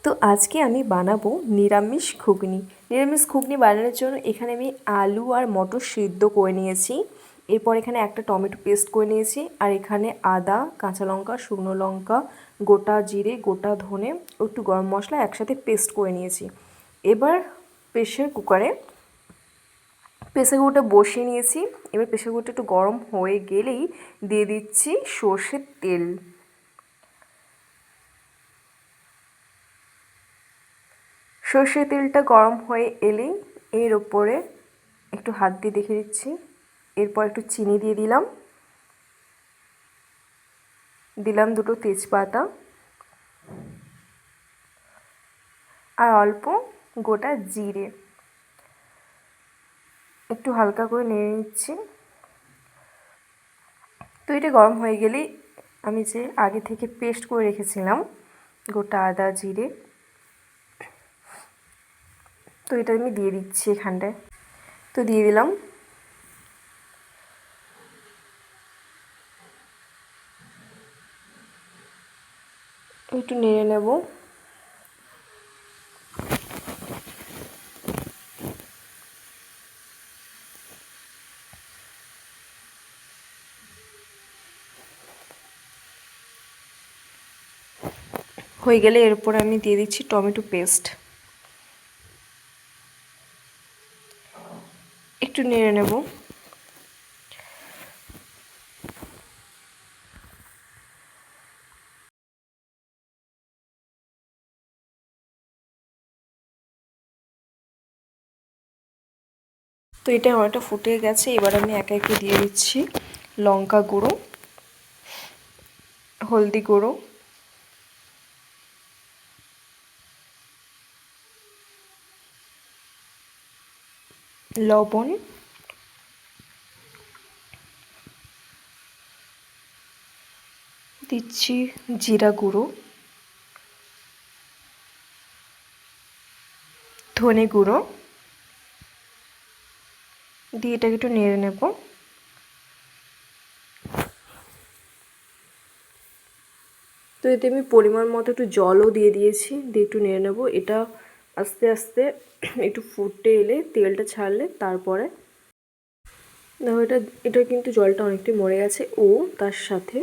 তো আজকে আমি বানাবো নিরামিষ ঘুগনি। নিরামিষ ঘুগনি বানানোর জন্য এখানে আমি আলু আর মটর সিদ্ধ করে নিয়েছি। এরপর এখানে একটা টমেটো পেস্ট করে নিয়েছি, আর এখানে আদা, কাঁচা লঙ্কা, শুকনো লঙ্কা, গোটা জিরে, গোটা ধনে ও একটু গরম মশলা একসাথে পেস্ট করে নিয়েছি। এবার প্রেসার কুকারটা বসিয়ে নিয়েছি। এবার প্রেসার কুকারটা একটু গরম হয়ে গেলেই দিয়ে দিচ্ছি সর্ষের তেল। সর্ষের তেলটা গরম হয়ে এলেই এর ওপরে একটু হাত দিয়ে দেখে দিচ্ছি। এরপর একটু চিনি দিয়ে দিলাম দুটো তেজপাতা আর অল্প গোটা জিরে। একটু হালকা করে নেড়ে নিচ্ছি। তো এটা গরম হয়ে গেলেই আমি যে আগে থেকে পেস্ট করে রেখেছিলাম গোটা আদা জিরে, তো এটা আমি দিয়ে দিচ্ছি এখানটায়। তো দিয়ে দিলাম। একটু নেড়ে নেব। হয়ে গেলে এর উপরে আমি দিয়ে দিচ্ছি টমেটো পেস্ট। একটু নেড়ে নেব। তো এটা অনেকটা ফুটে গেছে। এবার আমি একে একে দিয়ে দিচ্ছি লঙ্কা গুঁড়ো, হলদি গুঁড়ো, লবণ, দিচ্ছি জিরা গুঁড়ো, ধনে গুঁড়ো দিয়ে এটাকে একটু নেড়ে নেব। তো এতে আমি পরিমাণ মতো একটু জলও দিয়ে দিয়েছি, দিয়ে একটু নেড়ে নেব। এটা আস্তে আস্তে একটু ফুটে এলে, তেলটা ছাড়লে তারপরে দেখো এটা কিন্তু জলটা অনেকটাই মরে গেছে ও তার সাথে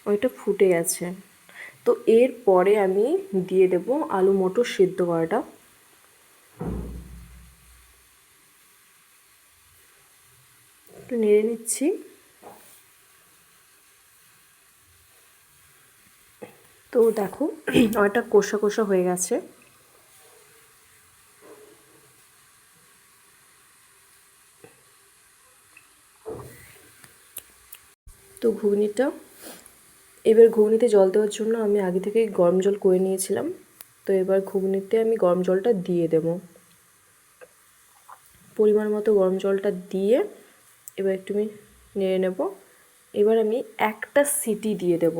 অনেকটা ফুটে গেছে। তো এরপরে আমি দিয়ে দেব আলু মটর সিদ্ধ করাটা। একটু নেড়ে নিচ্ছি। তো দেখো অনেকটা কষা কষা হয়ে গেছে। তো ঘুগনিতে জল দেওয়ার জন্য আমি আগে থেকে গরম জল করে নিয়েছিলাম। তো এবার ঘুগনিতে আমি গরম জলটা দিয়ে দেব। পরিমাণ মতো গরম জলটা দিয়ে এবার একটু আমি নেড়ে নেব। এবার আমি একটা সিটি দিয়ে দেব।